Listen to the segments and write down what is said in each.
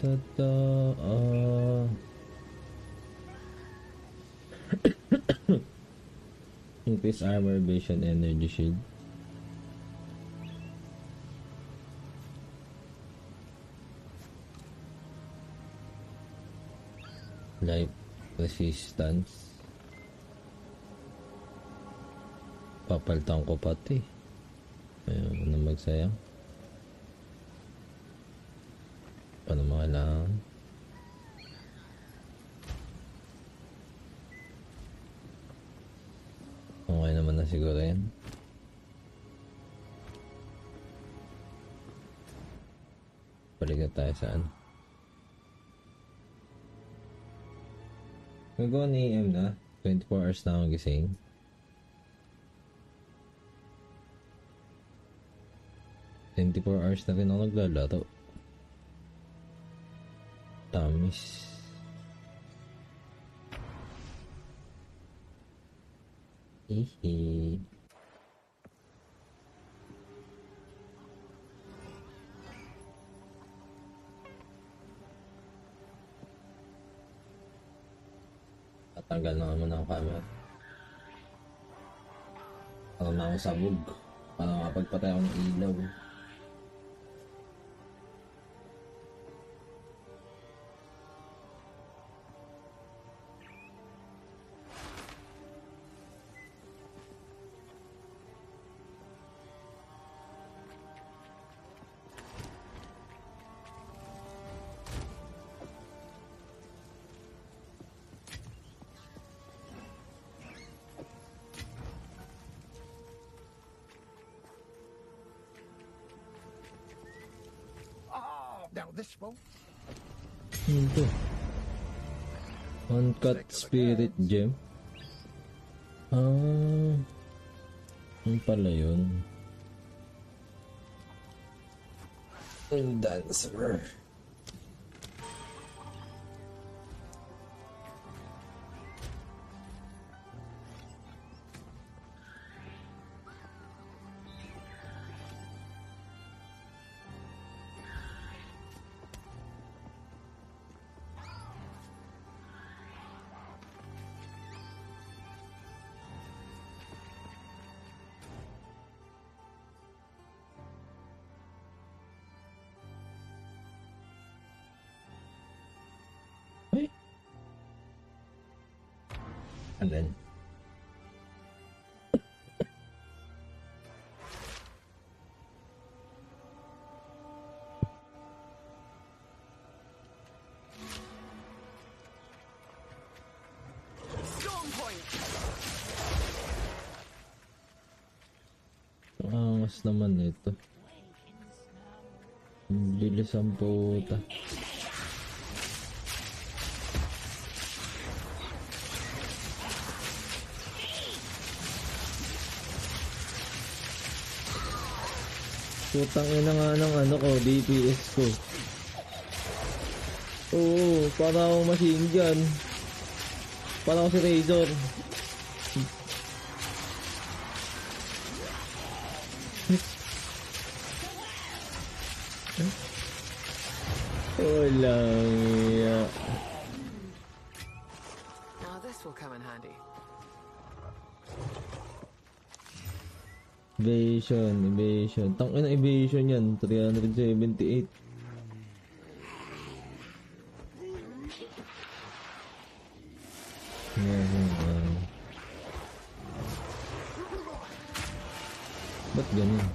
Totoo. Increase armor, vision, energy shield. Life resistance. Papalitan ko pati. Ayaw na magsayang. Paano mga lang? Okay naman na siguro yan. Balik na tayo saan? Gagawa ni AM na. 24 hours na akong gising. Hours na rin ako naglalaro. Tamis. Hihi. Tatanggal na naman ang camera. Para na ako sabog. Para makapagpatay ako ng ilaw. Now this won't. Ito. Uncut spirit gem. Ano pala yun? Dancer. Ay. Alin? Angas naman ito. Ang bilis ang puta. Putang ina nga ng ano ko, DPS ko. Oo, para akong machine gun. Para ako si Razor. Walang iya. Now this will come in handy. Evasion. Tangin na evasion yan. 378. Ba't ganun?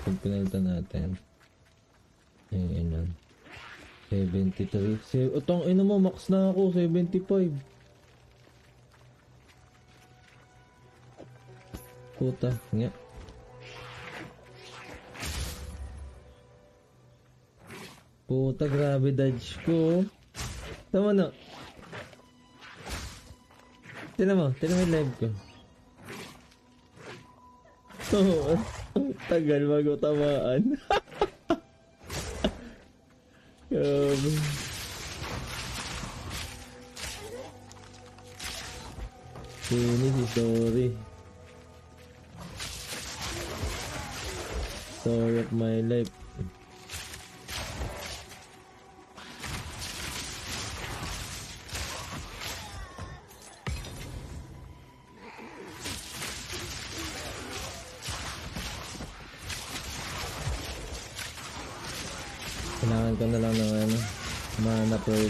Pag pinalitan natin. Ayun lang. 73. Otong ina mo, max na ako. 75. Puta, nga. Puta, grabe dodge ko. Tama na. Tinan mo yung live ko. Oh, tagal bago tamaan. Grabe. 1 Finish is story. Story of my life. Kailangan ko na lang ng ano, mana per